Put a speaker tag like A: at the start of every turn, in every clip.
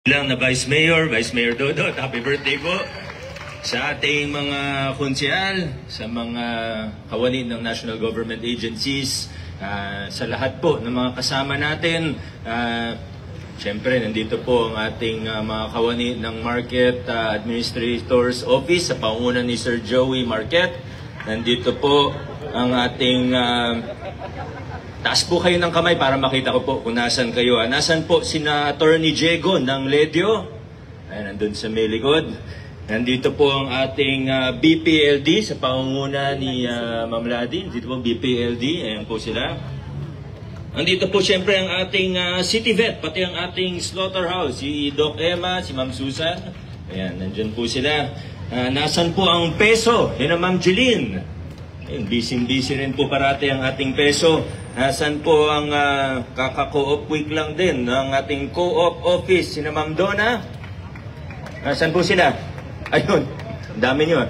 A: Lang na Vice Mayor Dodot, happy birthday po sa ating mga konsyal, sa mga kawani ng national government agencies, sa lahat po ng mga kasama natin. Siyempre, nandito po ang ating mga kawani ng Market Administrator's Office sa pangunan ni Sir Joey Marquet. Nandito po ang ating taas po kayo ng kamay para makita ko po kung nasan kayo. Nasan po sina Attorney Diego ng Ledio? Ayan, nandun sa may likod. Nandito po ang ating BPLD sa pangunguna ni Ma'am Ladi. Nandito po BPLD. Ayan po sila. Nandito po siyempre ang ating City Vet, pati ang ating Slaughterhouse. Si Doc Emma, si Ma'am Susan. Ayan, nandyan po sila. Nasan po ang Peso? Yan ang Ma'am Jeline. Ayun, busy rin po parati ang ating Peso. Nasaan po ang kaka-co-op week lang din ng ating co-op office, sina Ma'am Donna? Nasaan po sila? Ayun, dami nyo.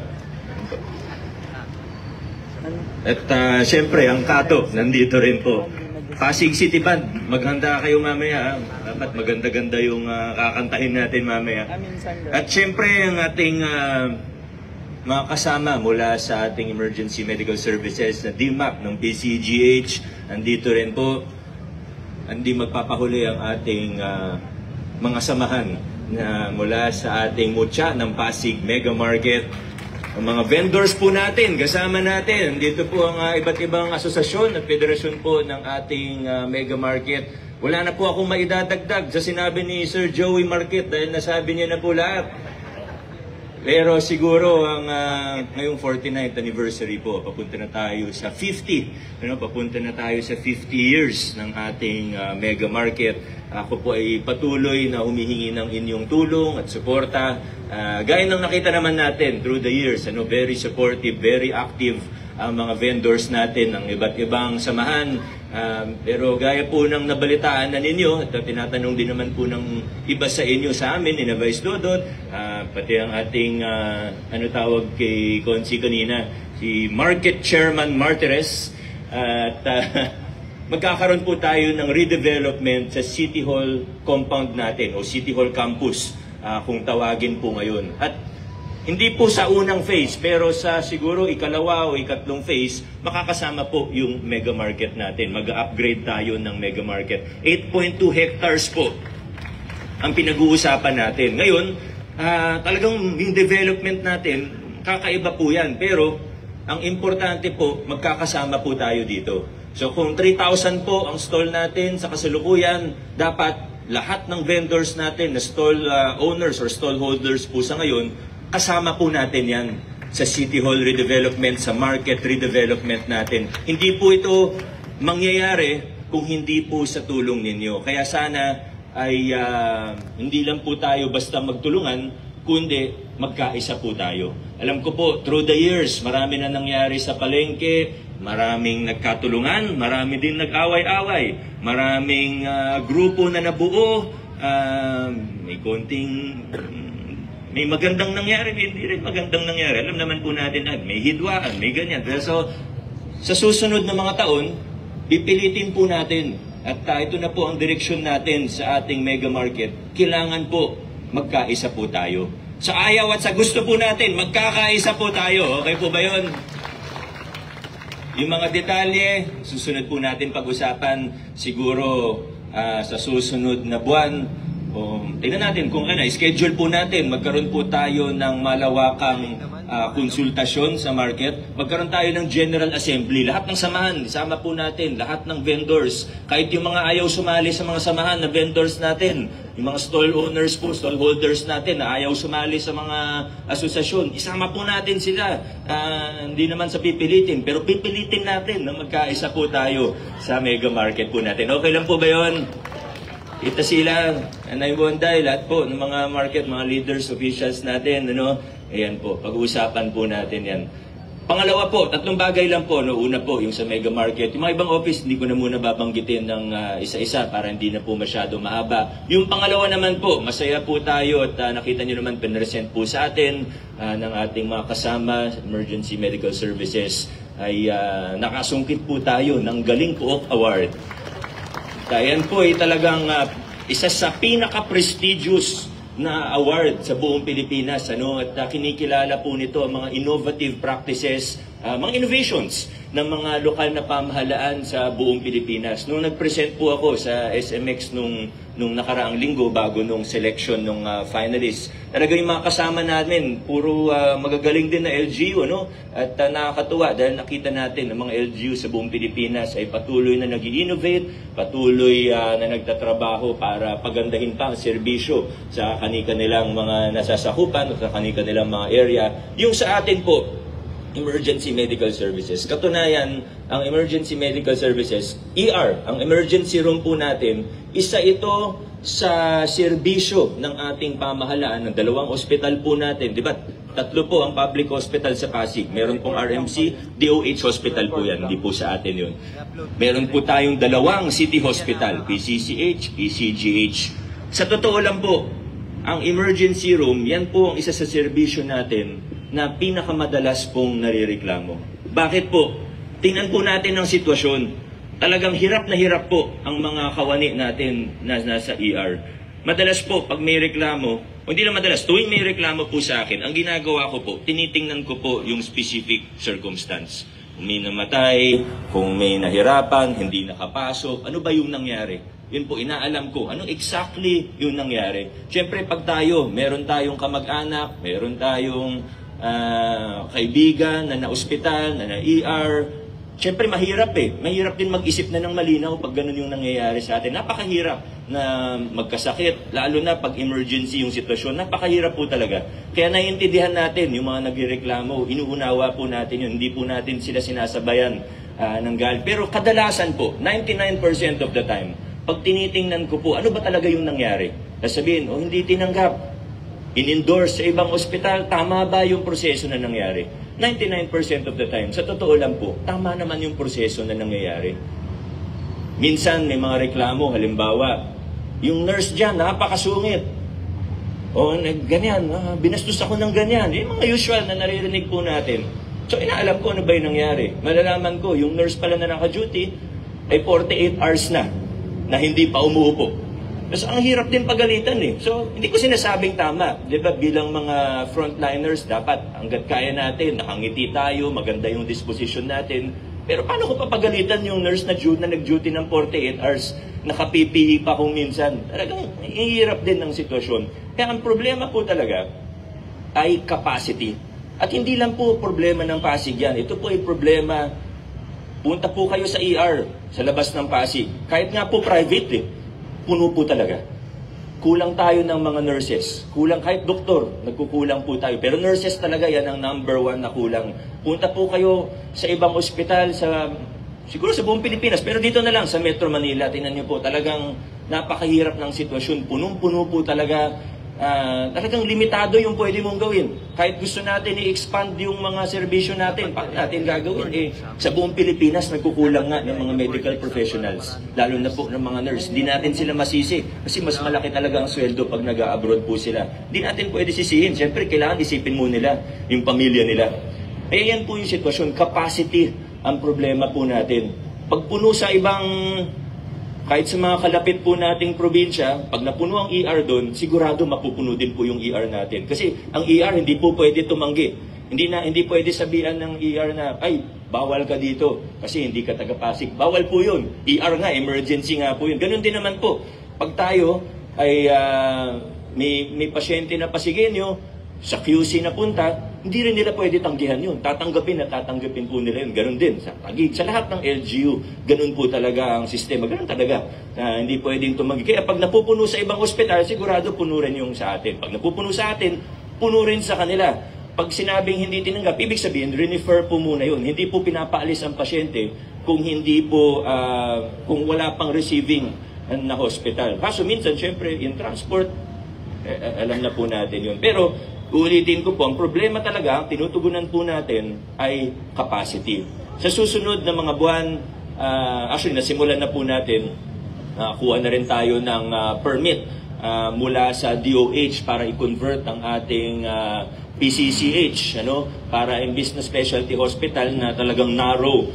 A: At siyempre, ang Kato, nandito rin po. Pasig City Band, maghanda kayo mamaya. Dapat maganda-ganda yung kakantahin natin mamaya. At siyempre, ang ating mga kasama mula sa ating Emergency Medical Services na DMAC ng PCGH, nandito rin po. Hindi magpapahuli ang ating mga samahan na mula sa ating Mutya ng Pasig Mega Market. Ang mga vendors po natin, kasama natin. Dito po ang iba't ibang asosasyon at federasyon po ng ating Mega Market. Wala na po akong maidadagdag sa sinabi ni Sir Joey Marquet dahil nasabi niya na po lahat. Pero siguro ang ngayong 49th anniversary po, papunta na tayo sa 50. Papunta na tayo sa 50 years ng ating Mega Market. Ako po ay patuloy na humihingi ng inyong tulong at suporta. Gaya ng nakita naman natin through the years, very supportive, very active ang mga vendors natin ng iba't ibang samahan. Pero gaya po ng nabalitaan na ninyo, at tinatanong din naman po ng iba sa inyo sa amin, ni Vice Dodot, pati ang ating, tawag kay Consi kanina, si Market Chairman Martires, at magkakaroon po tayo ng redevelopment sa City Hall compound natin, o City Hall campus, kung tawagin po ngayon. At hindi po sa unang phase, pero sa siguro ikalawa o ikatlong phase, makakasama po yung Mega Market natin. Mag-upgrade tayo ng Mega Market. 8.2 hectares po ang pinag-uusapan natin. Ngayon, talagang yung development natin, kakaiba po yan. Pero ang importante po, magkakasama po tayo dito. So kung 3,000 po ang stall natin sa kasalukuyan, dapat lahat ng vendors natin na stall owners or stall holders po sa ngayon, kasama po natin yan sa City Hall redevelopment, sa market redevelopment natin. Hindi po ito mangyayari kung hindi po sa tulong ninyo. Kaya sana ay hindi lang po tayo basta magtulungan, kundi magkaisa po tayo. Alam ko po, through the years, marami na nangyari sa palengke, maraming nagkatulungan, marami din nag-away-away, maraming grupo na nabuo, may konting may magandang nangyari, hindi rin magandang nangyari. Alam naman po natin, may hidwaan, may ganyan. So, sa susunod na mga taon, pipilitin po natin. At ito na po ang direksyon natin sa ating Mega Market. Kailangan po magkaisa po tayo. Sa ayaw at sa gusto po natin, magkakaisa po tayo. Okay po ba yun? Yung mga detalye, susunod po natin pag-usapan siguro sa susunod na buwan. Tingnan natin kung schedule po natin, magkaroon po tayo ng malawakang konsultasyon sa market, magkaroon tayo ng General Assembly, lahat ng samahan, isama po natin, lahat ng vendors, kahit yung mga ayaw sumali sa mga samahan na vendors natin, yung mga stall owners po, stall holders natin na ayaw sumali sa mga asosasyon, isama po natin sila, hindi naman sa pipilitin, pero pipilitin natin na magkaisa po tayo sa Mega Market po natin. Okay lang po ba yun? Ito sila, Anay Bonday, lahat po ng mga market, mga leaders, officials natin, ayan po, pag-uusapan po natin yan. Pangalawa po, tatlong bagay lang po, una po, yung sa Mega Market. Yung mga ibang office, hindi ko na muna babanggitin ng isa-isa para hindi na po masyado mahaba. Yung pangalawa naman po, masaya po tayo at nakita nyo naman, pinresent po sa atin ng ating mga kasama, Emergency Medical Services, ay nakasungkit po tayo ng Galing Co-op Award. Yan po ay talagang isa sa pinaka-prestigious na award sa buong Pilipinas, at kinikilala po nito ang mga innovative practices, mga innovations ng mga lokal na pamahalaan sa buong Pilipinas. Nung nag-present po ako sa SMX nung nakaraang linggo bago nung selection ng finalists, talaga yung mga kasama namin, puro magagaling din na LGU, at nakakatuwa dahil nakita natin ang mga LGU sa buong Pilipinas ay patuloy na nag-i-innovate, patuloy na nagtatrabaho para pagandahin pa ang serbisyo sa kanilang mga nasasakupan, sa kanilang mga area. Yung sa atin po, emergency medical services. Katunayan, ang emergency medical services, ang emergency room po natin, isa ito sa serbisyo ng ating pamahalaan ng 2 ospital po natin. Di ba? 3 po ang public hospital sa Pasig. Meron pong RMC, DOH hospital po yan. Hindi po sa atin yun. Meron po tayong 2 city hospital, PCCH, PCGH. Sa totoo lang po, ang emergency room, yan po ang isa sa serbisyo natin na pinakamadalas pong narireklamo. Bakit po? Tingnan po natin ang sitwasyon. Talagang hirap na hirap po ang mga kawani natin na nasa ER. Madalas po, pag may reklamo, hindi na madalas, tuwing may reklamo po sa akin, ang ginagawa ko po, tinitingnan ko po yung specific circumstance. Kung may namatay, kung may nahirapan, hindi nakapasok, ano ba yung nangyari? Yun po, inaalam ko. Ano exactly yung nangyari? Siyempre, pag tayo, meron tayong kamag-anak, meron tayong kaibigan na na-ospital, na na-ER. Siyempre, mahirap Mahirap din mag-isip na ng malinaw pag ganun yung nangyayari sa atin. Napakahirap na magkasakit, lalo na pag emergency yung sitwasyon. Napakahirap po talaga. Kaya naiintindihan natin yung mga nagreklamo, inuunawa po natin yun, hindi po natin sila sinasabayan ng galit. Pero kadalasan po, 99% of the time, pag tinitingnan ko po, ano ba talaga yung nangyari? Sabihin, hindi tinanggap. In-endorse sa ibang ospital, tama ba yung proseso na nangyari? 99% of the time, sa totoo lang po, tama naman yung proseso na nangyayari. Minsan may mga reklamo, halimbawa, yung nurse dyan, napakasungit. O ganyan, binastos ako ng ganyan. Yung mga usual na naririnig po natin. So inaalam ko ano ba yung nangyari. Malalaman ko, yung nurse pala na naka-duty ay 48 hours na hindi pa umuupo. Mas ang hirap din pagalitan So, hindi ko sinasabing tama. Di ba, bilang mga frontliners, dapat hanggat kaya natin, nakangiti tayo, maganda yung disposition natin. Pero paano ko papagalitan yung nurse na nag-duty ng 48 hours, naka-PPE pa kung minsan? Talagang hirap din ang sitwasyon. Kaya ang problema po talaga ay capacity. At hindi lang po problema ng Pasig yan. Ito po ay problema, punta po kayo sa ER, sa labas ng Pasig. Kahit nga po private puno po talaga. Kulang tayo ng mga nurses. Kulang kahit doktor, nagkukulang po tayo. Pero nurses talaga, yan ang number 1 na kulang. Punta po kayo sa ibang ospital, siguro sa buong Pilipinas, pero dito na lang sa Metro Manila, tingnan niyo po, talagang napakahirap ng sitwasyon. Punong-puno po talaga. Talagang limitado yung pwede mong gawin. Kahit gusto natin i-expand yung mga serbisyo natin, paano natin gagawin? Sa buong Pilipinas, nagkukulang nga ng mga medical professionals, lalo na po ng mga nurse. Hindi natin sila masisi kasi mas malaki talaga ang sweldo pag nag-abroad po sila. Hindi natin pwede sisihin. Siyempre, kailangan isipin mo nila yung pamilya nila. Yan po yung sitwasyon. Capacity ang problema po natin. Pag puno sa ibang kahit sa mga kalapit po nating probinsya, pag napuno ang ER doon, sigurado mapupuno din po yung ER natin. Kasi ang ER hindi po pwede tumanggi. Hindi pwede sabihan ng ER na, ay, bawal ka dito kasi hindi ka taga-Pasig. Bawal po yun. ER nga, emergency nga po yun. Ganun din naman po. Pag tayo ay may pasyente na Pasigueño, sa QC na punta, hindi rin nila pwede tanggihan yun. Tatanggapin po nila yun. Ganun din. Sa Taguig, sa lahat ng LGU, ganun po talaga ang sistema. Ganun talaga. Hindi pwedeng tumanggi. Kaya pag napupuno sa ibang ospital, sigurado puno rin yung sa atin. Pag napupuno sa atin, puno rin sa kanila. Pag sinabing hindi tinanggap, ibig sabihin, refer po muna yun. Hindi po pinapaalis ang pasyente kung hindi po, kung wala pang receiving na hospital. Kaso minsan, syempre, in transport, alam na po natin yun. Pero, ulitin ko po, ang problema talaga, tinutugunan po natin ay capacity. Sa susunod na mga buwan, actually nasimulan na po natin, kuha na rin tayo ng permit mula sa DOH para i-convert ang ating PCCH, para imbis na specialty hospital na talagang narrow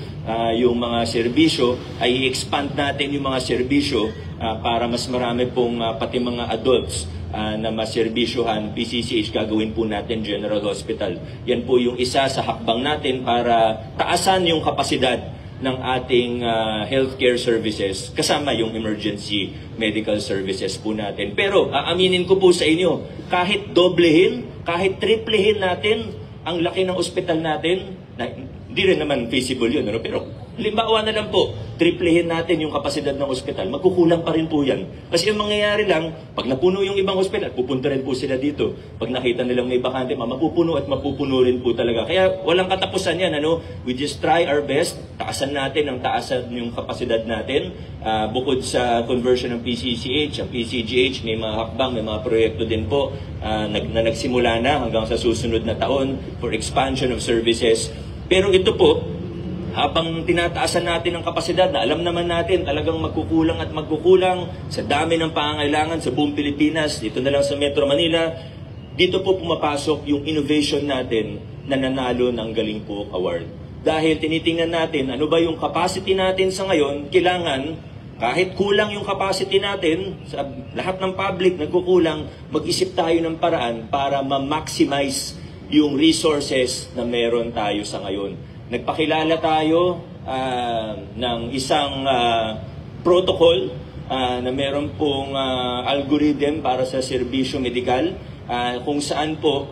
A: yung mga serbisyo, ay i-expand natin yung mga serbisyo para mas marami pong pati mga adults na maserbisyuhan, PCCH gagawin po natin General Hospital. Yan po yung isa sa hakbang natin para taasan yung kapasidad ng ating healthcare services kasama yung emergency medical services po natin. Pero aaminin ko po sa inyo, kahit doblehin, kahit triplehin natin ang laki ng ospital natin, hindi rin naman feasible yun, ano? Pero halimbawa na lang po, triplehin natin yung kapasidad ng ospital, magkukulang pa rin po yan. Kasi yung mangyayari lang, pag napuno yung ibang ospital, pupunta rin po sila dito. Pag nakita nilang may bakante, mapupuno at mapupuno rin po talaga. Kaya walang katapusan yan, ano? We just try our best, taasan natin ang taasan yung kapasidad natin. Bukod sa conversion ng PCCH, ang PCGH, may mga hakbang, may mga proyekto din po na nagsimula na hanggang sa susunod na taon for expansion of services. Pero ito po, habang tinataasan natin ang kapasidad na alam naman natin talagang magkukulang at magkukulang sa dami ng pangangailangan sa buong Pilipinas, dito na lang sa Metro Manila, dito po pumapasok yung innovation natin na nanalo ng Galing Po Award. Dahil tinitingnan natin ano ba yung capacity natin sa ngayon, kailangan kahit kulang yung capacity natin, sa lahat ng public nagkukulang, mag-isip tayo ng paraan para ma-maximize yung resources na meron tayo sa ngayon. Nagpakilala tayo ng isang protocol na meron pong algorithm para sa serbisyo medikal kung saan po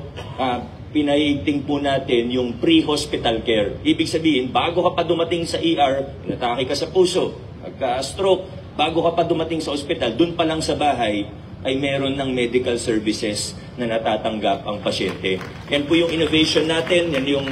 A: pinaiigting po natin yung pre-hospital care. Ibig sabihin, bago ka pa dumating sa ER, natake ka sa puso, nagka-stroke, bago ka pa dumating sa ospital, dun pa lang sa bahay, ay meron ng medical services na natatanggap ang pasyente. Yan po yung innovation natin, yan yung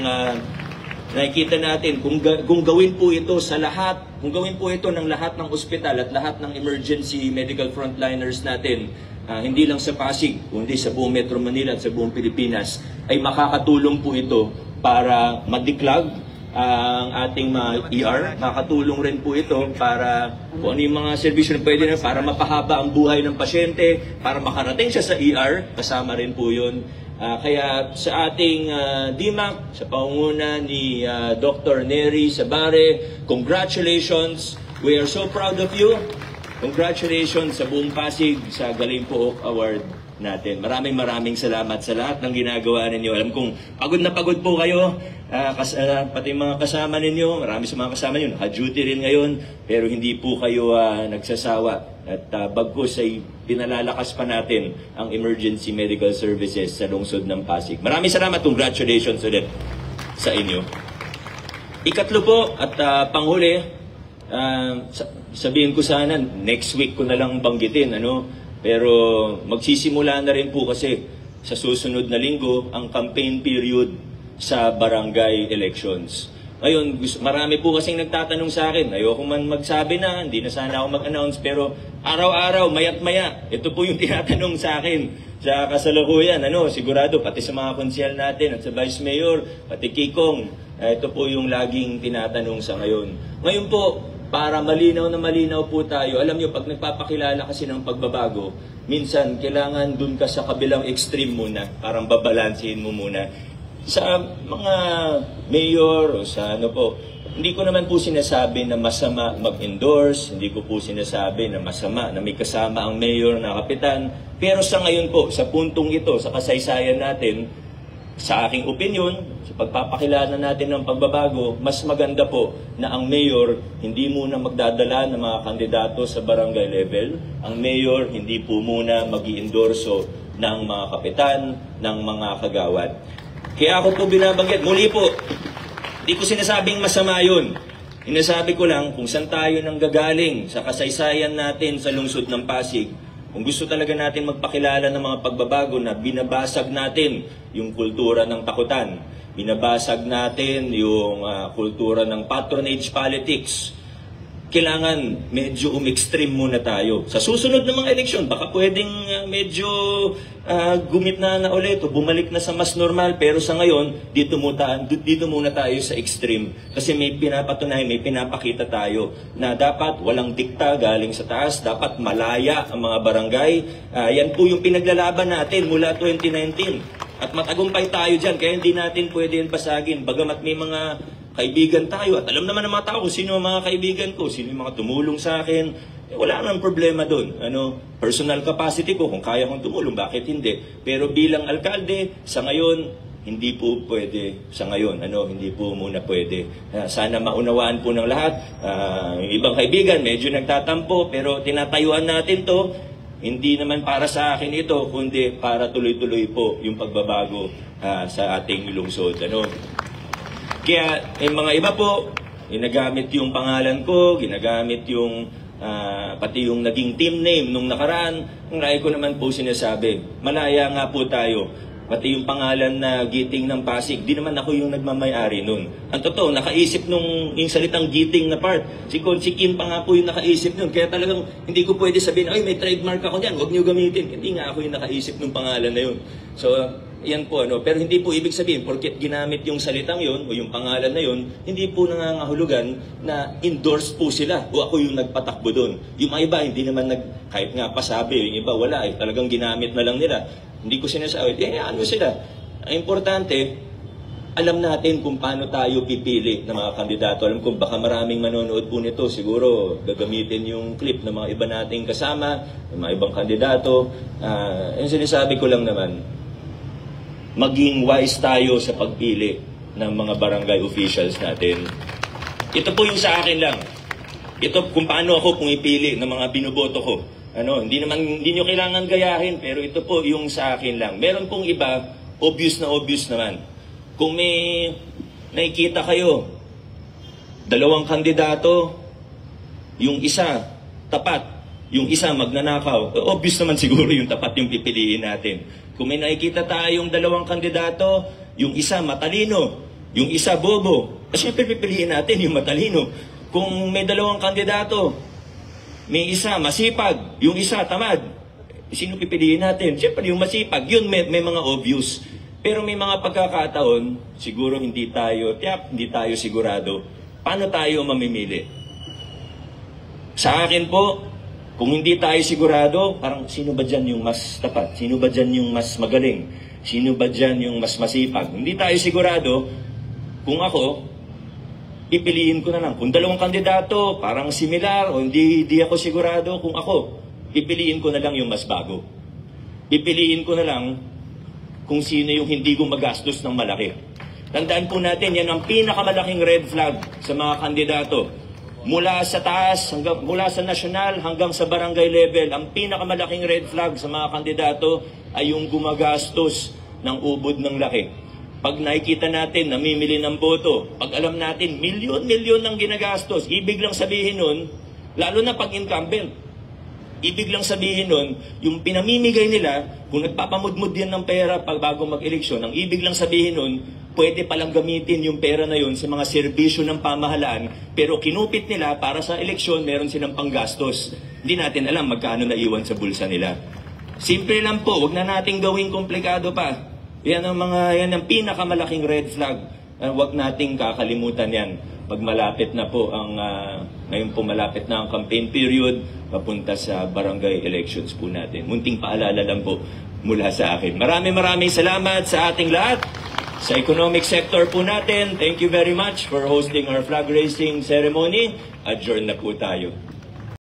A: nakikita natin, kung gawin po ito sa lahat, kung gawin po ito ng lahat ng ospital at lahat ng emergency medical frontliners natin, hindi lang sa Pasig, kundi sa buong Metro Manila at sa buong Pilipinas, ay makakatulong po ito para madiklag ang ating mga ER. Makakatulong rin po ito para kung ano yung mga servisyo na pwede na, para mapahaba ang buhay ng pasyente, para makarating siya sa ER, kasama rin po yun. Kaya sa ating DMAC, sa pangunguna ni Dr. Nery Sabare, congratulations! We are so proud of you. Congratulations sa buong Pasig sa Galing Po Award natin. Maraming salamat sa lahat ng ginagawa ninyo. Alam kong pagod na pagod po kayo, pati mga kasama ninyo, marami sa mga kasama ninyo, naka-duty rin ngayon, pero hindi po kayo nagsasawa. At bagkus ay pinalalakas pa natin ang emergency medical services sa lungsod ng Pasig. Maraming salamat, congratulations ulit sa inyo. Ikatlo po at panghuli, sabihin ko sana, next week ko na lang banggitin, ano? Pero magsisimula na rin po kasi sa susunod na linggo ang campaign period sa barangay elections. Ngayon, marami po kasing nagtatanong sa akin, ayoko man magsabi na, hindi na sana ako mag-announce, pero araw-araw, mayat-maya, ito po yung tinatanong sa akin sa kasalukuyan. Sigurado, pati sa mga konsyal natin at sa Vice Mayor, pati Kikong, ito po yung laging tinatanong sa ngayon. Ngayon po, para malinaw na malinaw po tayo, alam nyo, pag nagpapakilala kasi ng pagbabago, minsan kailangan dun ka sa kabilang extreme muna, parang babalansin mo muna. Sa mga mayor o sa hindi ko naman po sinasabi na masama mag-endorse, hindi ko po sinasabi na masama na may kasama ang mayor na kapitan. Pero sa ngayon po, sa puntong ito, sa kasaysayan natin, sa aking opinion, sa pagpapakilala natin ng pagbabago, mas maganda po na ang mayor hindi muna magdadala ng mga kandidato sa barangay level. Ang mayor hindi po muna mag-i-endorso ng mga kapitan, ng mga kagawad. Kaya ako po binabanggit, muli po, hindi ko sinasabing masama yun. Inasabi ko lang kung saan tayo nang gagaling sa kasaysayan natin sa lungsod ng Pasig. Kung gusto talaga natin magpakilala ng mga pagbabago na binabasag natin yung kultura ng takutan, binabasag natin yung kultura ng patronage politics, kailangan medyo extreme muna tayo. Sa susunod ng mga eleksyon, baka pwedeng medyo gumitna na ulit o bumalik na sa mas normal. Pero sa ngayon, dito muna tayo sa extreme. Kasi may pinapatunay, may pinapakita tayo na dapat walang dikta galing sa taas, dapat malaya ang mga barangay. Yan po yung pinaglalaban natin mula 2019. At matagumpay tayo dyan, kaya hindi natin pwede yan basagin. Bagamat may mga kaibigan tayo, at alam naman ng mga tao kung sino ang mga kaibigan ko, sino yung mga tumulong sa akin, wala nang problema doon. Personal capacity ko, kung kaya kong tumulong, bakit hindi? Pero bilang alkalde, sa ngayon, hindi po pwede sa ngayon. Hindi po muna pwede. Sana maunawaan po ng lahat. Yung ibang kaibigan, medyo nagtatampo, pero tinatayuan natin to. Hindi naman para sa akin ito, kundi para tuloy-tuloy po yung pagbabago sa ating lungsod. Kaya yung mga iba po, ginagamit yung pangalan ko, ginagamit yung pati yung naging team name nung nakaraan. Ang rai ko naman po sinasabi, malaya nga po tayo. Pati yung pangalan na Giting ng Pasig, di naman ako yung nagmamay-ari nun. Ang totoo, nakaisip yung salitang Giting na part. Si Kim pa nga po yung nakaisip nun. Kaya talagang hindi ko pwede sabihin, ay may trademark ako dyan, huwag niyo gamitin. Hindi nga ako yung nakaisip ng pangalan na yun. So, yan po. Pero hindi po ibig sabihin, porket ginamit yung salitang yun o yung pangalan na yun, hindi po nangangahulugan na endorse po sila o ako yung nagpatakbo doon. Yung mga iba, hindi naman kahit nga pasabi, yung iba wala, talagang ginamit na lang nila. Hindi ko sinasabi, ano sila? Ang importante, alam natin kung paano tayo pipili ng mga kandidato. Alam ko, baka maraming manonood po nito. Siguro, gagamitin yung clip ng mga iba nating kasama, ng mga ibang kandidato. Yung sinasabi ko lang naman, maging wise tayo sa pagpili ng mga barangay officials natin. Ito po yung sa akin lang. Ito kung paano ako pumipili ng mga binoboto ko. Hindi nyo kailangan gayahin, pero ito po yung sa akin lang. Meron pong iba, obvious naman. Kung may nakikita kayo, 2 kandidato, yung isa tapat, yung isa magnanakaw, obvious naman siguro yung tapat yung pipiliin natin. Kung may nakikita tayong 2 kandidato, yung isa matalino, yung isa bobo, siyempre pipiliin natin yung matalino. Kung may 2 kandidato, may isa masipag, yung isa tamad, sino pipiliin natin? Siyempre yung masipag, yun may mga obvious. Pero may mga pagkakataon, siguro hindi tayo sigurado. Paano tayo mamimili? Sa akin po, kung hindi tayo sigurado, parang sino ba dyan yung mas tapat? Sino ba dyan yung mas magaling? Sino ba dyan yung mas masipag? Hindi tayo sigurado, kung ako, pipiliin ko na lang. Kung 2 kandidato, parang similar, o hindi ako sigurado, kung ako, pipiliin ko na lang yung mas bago. Pipiliin ko na lang kung sino yung hindi gumagastos ng malaki. Tandaan po natin, yan ang pinakamalaking red flag sa mga kandidato. Mula sa taas, mula sa nasyonal hanggang sa barangay level, ang pinakamalaking red flag sa mga kandidato ay yung gumagastos ng ubod ng laki. Pag nakikita natin, namimili ng boto, pag alam natin, milyon-milyon ng ginagastos, ibig lang sabihin nun, lalo na pag incumbent, ibig lang sabihin nun, yung pinamimigay nila, kung nagpapamudmud yan ng pera pag bago mag-eleksyon, ang ibig lang sabihin nun, pwede palang gamitin yung pera na yun sa mga serbisyo ng pamahalaan, pero kinupit nila para sa eleksyon, meron silang panggastos. Hindi natin alam magkano naiwan sa bulsa nila. Simple lang po, wag na nating gawing komplikado pa. Yan ang pinakamalaking red flag. Huwag nating kakalimutan yan. Pag malapit na po ngayon po malapit na ang campaign period, papunta sa barangay elections po natin. Munting paalala lang po mula sa akin. Maraming salamat sa ating lahat. Sa economic sector po natin, thank you very much for hosting our flag raising ceremony. Adjourn na po tayo.